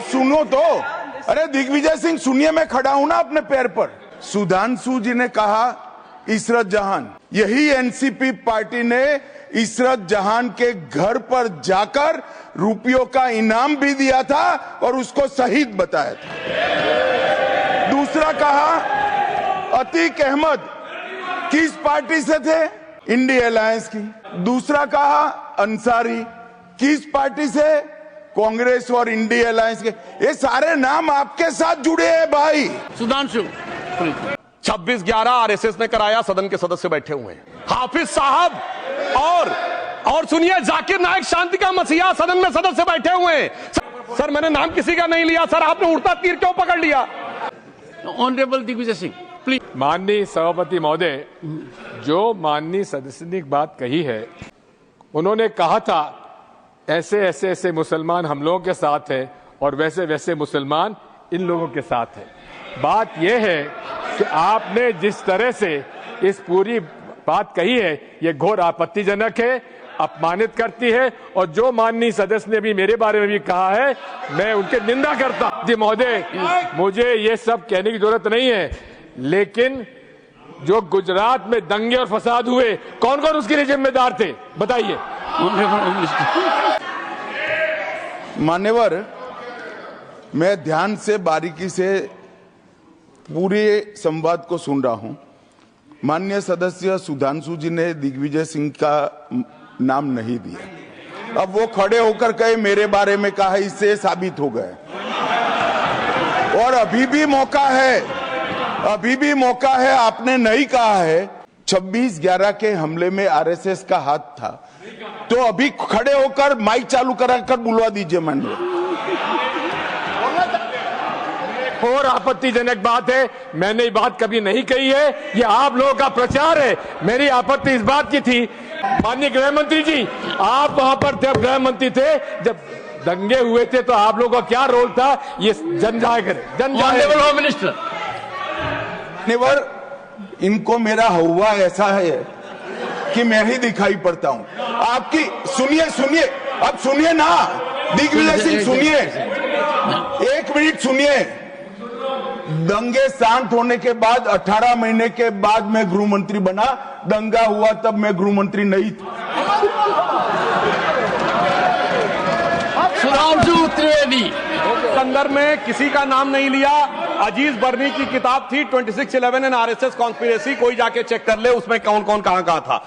सुनो तो, अरे दिग्विजय सिंह सुनिए, मैं खड़ा हूं ना अपने पैर पर। सुधांशु जी ने कहा इशरत जहान, यही एनसीपी पार्टी ने इशरत जहान के घर पर जाकर रुपयों का इनाम भी दिया था और उसको शहीद बताया था। दूसरा कहा अतीक अहमद किस पार्टी से थे? इंडिया अलायंस की। दूसरा कहा अंसारी किस पार्टी से? कांग्रेस और इंडिया अलायंस के। ये सारे नाम आपके साथ जुड़े हैं भाई। सुधांशु 26/11 आरएसएस ने कराया, सदन के सदस्य बैठे हुए हैं। हाफिज साहब और सुनिए, जाकिर नायक शांति का मसीहा सदन में सदस्य बैठे हुए हैं। सर मैंने नाम किसी का नहीं लिया, सर आपने उड़ता तीर क्यों पकड़ लिया? Honourable Digvijay Singh please. माननीय सभापति महोदय, जो माननीय सदस्य ने बात कही है, उन्होंने कहा था ऐसे ऐसे ऐसे मुसलमान हम लोगों के साथ हैं और वैसे वैसे मुसलमान इन लोगों के साथ हैं। बात यह है कि आपने जिस तरह से इस पूरी बात कही है, ये घोर आपत्तिजनक है, अपमानित करती है। और जो माननीय सदस्य ने भी मेरे बारे में भी कहा है, मैं उनकी निंदा करता हूं। जी महोदय, मुझे ये सब कहने की जरूरत नहीं है, लेकिन जो गुजरात में दंगे और फसाद हुए, कौन कौन उसके लिए जिम्मेदार थे बताइए। मान्यवर, मैं ध्यान से बारीकी से पूरे संवाद को सुन रहा हूं। माननीय सदस्य सुधांशु जी ने दिग्विजय सिंह का नाम नहीं दिया। अब वो खड़े होकर कहे मेरे बारे में कहा, इससे साबित हो गए। और अभी भी मौका है, आपने नहीं कहा है 26/11 के हमले में आरएसएस का हाथ था, तो अभी खड़े होकर माइक चालू कराकर बुलवा दीजिए। माननीय, और आपत्तिजनक बात है, मैंने ये बात कभी नहीं कही है, ये आप लोगों का प्रचार है। मेरी आपत्ति इस बात की थी, माननीय गृह मंत्री जी, आप वहां पर थे, गृह मंत्री थे, जब दंगे हुए थे तो आप लोगों का क्या रोल था, ये जन जाहिर होम मिनिस्टर। मान्यवर, इनको मेरा हवा ऐसा है कि मैं ही दिखाई पड़ता हूं। आपकी सुनिए, अब सुनिए ना दिग्विजय सिंह, सुनिए, 1 मिनट सुनिए। दंगे शांत होने के बाद 18 महीने के बाद मैं गृह मंत्री बना। दंगा हुआ तब मैं गृह मंत्री नहीं था। सुधांशु त्रिवेदी संदर्भ में किसी का नाम नहीं लिया। अजीज बर्नी की किताब थी 2611 एंड आरएसएस कॉन्स्पिरेसी, कोई जाके चेक कर ले उसमें कौन कौन कहां था।